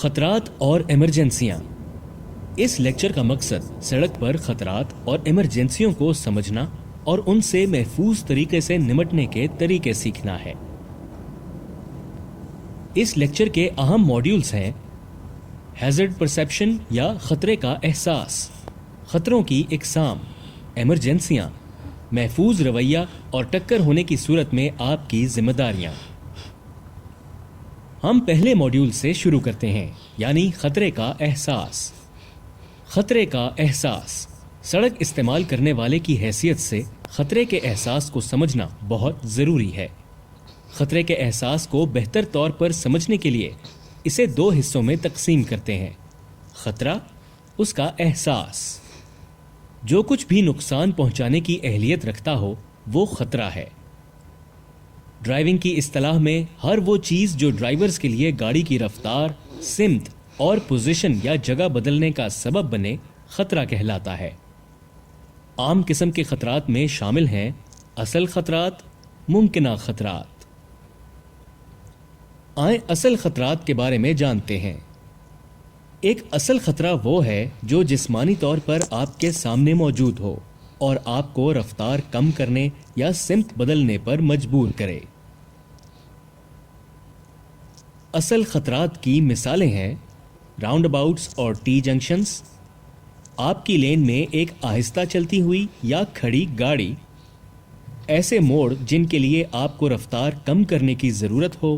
خطرات اور ایمرجنسیاں۔ اس لیکچر کا مقصد سڑک پر خطرات اور ایمرجنسیوں کو سمجھنا اور ان سے محفوظ طریقے سے نمٹنے کے طریقے سیکھنا ہے۔ اس لیکچر کے اہم موڈیولز ہیں: ہیزرڈ پرسیپشن یا خطرے کا احساس، خطروں کی اقسام، ایمرجنسیاں، محفوظ رویہ اور ٹکر ہونے کی صورت میں آپ کی ذمہ داریاں۔ ہم پہلے موڈیول سے شروع کرتے ہیں، یعنی خطرے کا احساس۔ خطرے کا احساس، سڑک استعمال کرنے والے کی حیثیت سے خطرے کے احساس کو سمجھنا بہت ضروری ہے۔ خطرے کے احساس کو بہتر طور پر سمجھنے کے لیے اسے دو حصوں میں تقسیم کرتے ہیں: خطرہ، اس کا احساس۔ جو کچھ بھی نقصان پہنچانے کی اہلیت رکھتا ہو وہ خطرہ ہے۔ ڈرائیونگ کی اصطلاح میں ہر وہ چیز جو ڈرائیورز کے لیے گاڑی کی رفتار، سمت اور پوزیشن یا جگہ بدلنے کا سبب بنے خطرہ کہلاتا ہے۔ عام قسم کے خطرات میں شامل ہیں اصل خطرات، ممکنہ خطرات۔ آئیں اصل خطرات کے بارے میں جانتے ہیں۔ ایک اصل خطرہ وہ ہے جو جسمانی طور پر آپ کے سامنے موجود ہو اور آپ کو رفتار کم کرنے یا سمت بدلنے پر مجبور کرے۔ اصل خطرات کی مثالیں ہیں راؤنڈ اباؤٹس اور ٹی جنکشنز، آپ کی لین میں ایک آہستہ چلتی ہوئی یا کھڑی گاڑی، ایسے موڑ جن کے لیے آپ کو رفتار کم کرنے کی ضرورت ہو،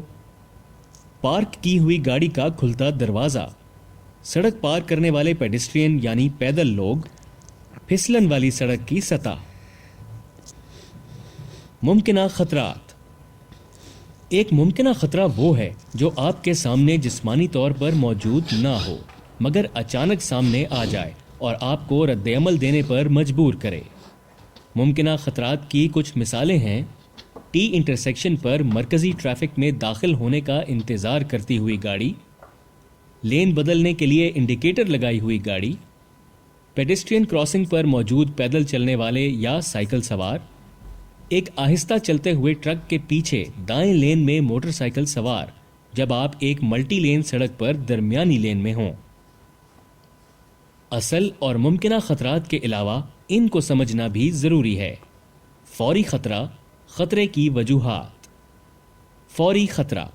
پارک کی ہوئی گاڑی کا کھلتا دروازہ، سڑک پار کرنے والے پیڈسٹرین یعنی پیدل لوگ، پھسلن والی سڑک کی سطح۔ ممکنہ خطرات۔ ایک ممکنہ خطرہ وہ ہے جو آپ کے سامنے جسمانی طور پر موجود نہ ہو مگر اچانک سامنے آ جائے اور آپ کو رد عمل دینے پر مجبور کرے۔ ممکنہ خطرات کی کچھ مثالیں ہیں: ٹی انٹرسیکشن پر مرکزی ٹریفک میں داخل ہونے کا انتظار کرتی ہوئی گاڑی، لین بدلنے کے لیے انڈیکیٹر لگائی ہوئی گاڑی، پیڈسٹرین کراسنگ پر موجود پیدل چلنے والے یا سائیکل سوار، ایک آہستہ چلتے ہوئے ٹرک کے پیچھے دائیں لین میں موٹر سائیکل سوار جب آپ ایک ملٹی لین سڑک پر درمیانی لین میں ہوں۔ اصل اور ممکنہ خطرات کے علاوہ ان کو سمجھنا بھی ضروری ہے۔ فوری خطرہ، خطرے کی وجوہات۔ فوری خطرہ۔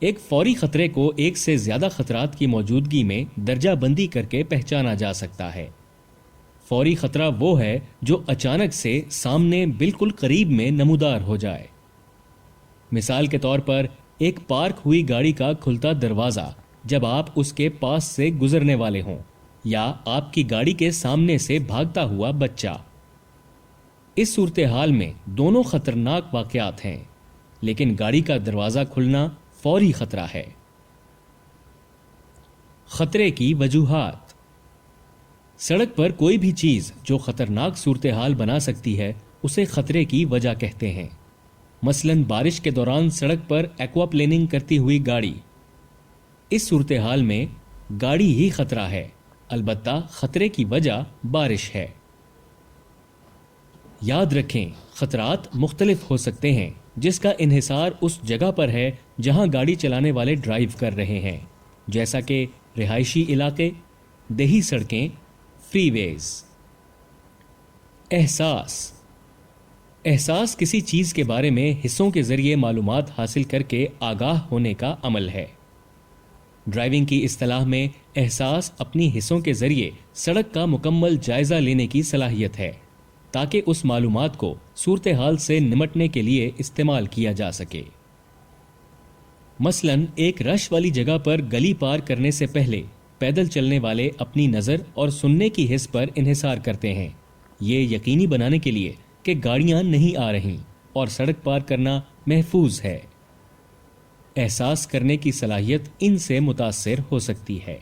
ایک فوری خطرے کو ایک سے زیادہ خطرات کی موجودگی میں درجہ بندی کر کے پہچانا جا سکتا ہے۔ فوری خطرہ وہ ہے جو اچانک سے سامنے بالکل قریب میں نمودار ہو جائے۔ مثال کے طور پر ایک پارک ہوئی گاڑی کا کھلتا دروازہ جب آپ اس کے پاس سے گزرنے والے ہوں، یا آپ کی گاڑی کے سامنے سے بھاگتا ہوا بچہ۔ اس صورتحال میں دونوں خطرناک واقعات ہیں، لیکن گاڑی کا دروازہ کھلنا فوری خطرہ ہے۔ خطرے کی وجوہات۔ سڑک پر کوئی بھی چیز جو خطرناک صورتحال بنا سکتی ہے اسے خطرے کی وجہ کہتے ہیں۔ مثلاً بارش کے دوران سڑک پر ایکوا پلیننگ کرتی ہوئی گاڑی۔ اس صورتحال میں گاڑی ہی خطرہ ہے، البتہ خطرے کی وجہ بارش ہے۔ یاد رکھیں، خطرات مختلف ہو سکتے ہیں جس کا انحصار اس جگہ پر ہے جہاں گاڑی چلانے والے ڈرائیو کر رہے ہیں، جیسا کہ رہائشی علاقے، دیہی سڑکیں، فری ویز۔ احساس۔ احساس کسی چیز کے بارے میں حصوں کے ذریعے معلومات حاصل کر کے آگاہ ہونے کا عمل ہے۔ ڈرائیونگ کی اصطلاح میں احساس اپنی حصوں کے ذریعے سڑک کا مکمل جائزہ لینے کی صلاحیت ہے تاکہ اس معلومات کو صورتحال سے نمٹنے کے لیے استعمال کیا جا سکے۔ مثلاً ایک رش والی جگہ پر گلی پار کرنے سے پہلے پیدل چلنے والے اپنی نظر اور سننے کی حس پر انحصار کرتے ہیں، یہ یقینی بنانے کے لیے کہ گاڑیاں نہیں آ رہیں اور سڑک پار کرنا محفوظ ہے۔ احساس کرنے کی صلاحیت ان سے متاثر ہو سکتی ہے۔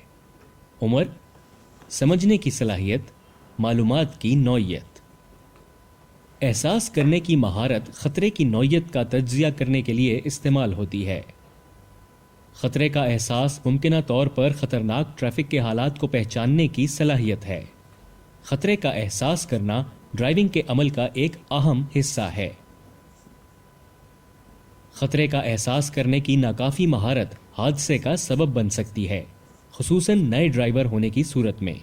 عمر، سمجھنے کی صلاحیت، معلومات کی نوعیت۔ احساس کرنے کی مہارت خطرے کی نوعیت کا تجزیہ کرنے کے لیے استعمال ہوتی ہے۔ خطرے کا احساس ممکنہ طور پر خطرناک ٹریفک کے حالات کو پہچاننے کی صلاحیت ہے۔ خطرے کا احساس کرنا ڈرائیونگ کے عمل کا ایک اہم حصہ ہے۔ خطرے کا احساس کرنے کی ناکافی مہارت حادثے کا سبب بن سکتی ہے، خصوصاً نئے ڈرائیور ہونے کی صورت میں۔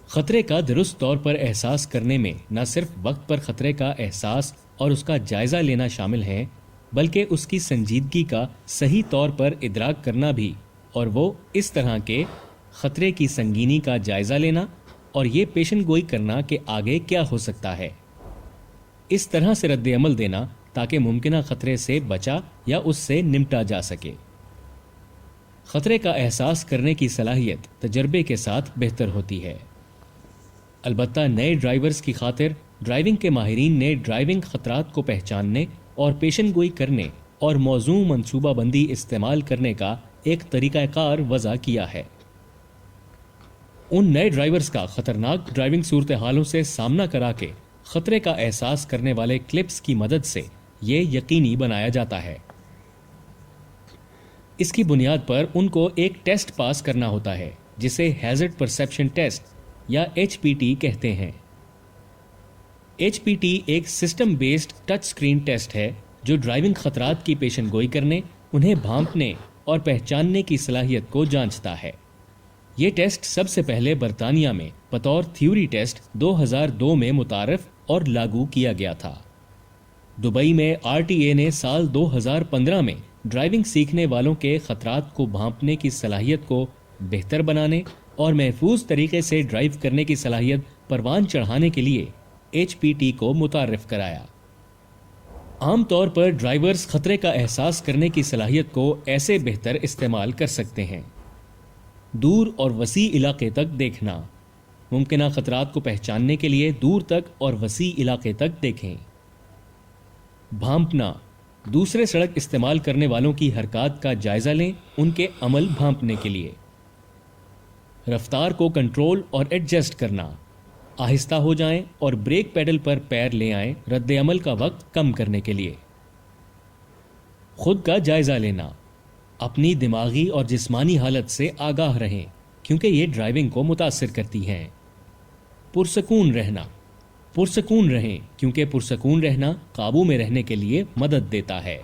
خطرے کا درست طور پر احساس کرنے میں نہ صرف وقت پر خطرے کا احساس اور اس کا جائزہ لینا شامل ہے، بلکہ اس کی سنجیدگی کا صحیح طور پر ادراک کرنا بھی، اور وہ اس طرح کے خطرے کی سنگینی کا جائزہ لینا اور یہ پیشن گوئی کرنا کہ آگے کیا ہو سکتا ہے، اس طرح سے رد عمل دینا تاکہ ممکنہ خطرے سے بچا یا اس سے نمٹا جا سکے۔ خطرے کا احساس کرنے کی صلاحیت تجربے کے ساتھ بہتر ہوتی ہے۔ البتہ نئے ڈرائیورز کی خاطر ڈرائیونگ کے ماہرین نے ڈرائیونگ خطرات کو پہچاننے اور پیشن گوئی کرنے اور موزوں منصوبہ بندی استعمال کرنے کا ایک طریقہ کار وضع کیا ہے۔ ان نئے ڈرائیورز کا خطرناک ڈرائیونگ صورتحالوں سے سامنا کرا کے خطرے کا احساس کرنے والے کلپس کی مدد سے یہ یقینی بنایا جاتا ہے۔ اس کی بنیاد پر ان کو ایک ٹیسٹ پاس کرنا ہوتا ہے جسے ہیزرڈ پرسیپشن ٹیسٹ یا HPT کہتے ہیں۔ HPT ایک system based touch screen test ہے جو ڈرائیونگ خطرات کی پیشن گوئی کرنے، انہیں بھانپنے اور پہچاننے کی صلاحیت کو جانچتا ہے۔ یہ ٹیسٹ سب سے پہلے برطانیہ میں بطور تھیوری ٹیسٹ 2002 میں متعارف اور لاگو کیا گیا تھا۔ دبئی میں RTA نے سال 2015 میں ڈرائیونگ سیکھنے والوں کے خطرات کو بھانپنے کی صلاحیت کو بہتر بنانے اور محفوظ طریقے سے ڈرائیو کرنے کی صلاحیت پروان چڑھانے کے لیے HPT کو متعارف کرایا۔ عام طور پر ڈرائیورز خطرے کا احساس کرنے کی صلاحیت کو ایسے بہتر استعمال کر سکتے ہیں: دور اور وسیع علاقے تک دیکھنا، ممکنہ خطرات کو پہچاننے کے لیے دور تک اور وسیع علاقے تک دیکھیں۔ بھانپنا، دوسرے سڑک استعمال کرنے والوں کی حرکات کا جائزہ لیں ان کے عمل بھانپنے کے لیے۔ رفتار کو کنٹرول اور ایڈجسٹ کرنا، آہستہ ہو جائیں اور بریک پیڈل پر پیر لے آئیں رد عمل کا وقت کم کرنے کے لیے۔ خود کا جائزہ لینا، اپنی دماغی اور جسمانی حالت سے آگاہ رہیں کیونکہ یہ ڈرائیونگ کو متاثر کرتی ہیں۔ پرسکون رہنا، پرسکون رہیں کیونکہ پرسکون رہنا قابو میں رہنے کے لیے مدد دیتا ہے۔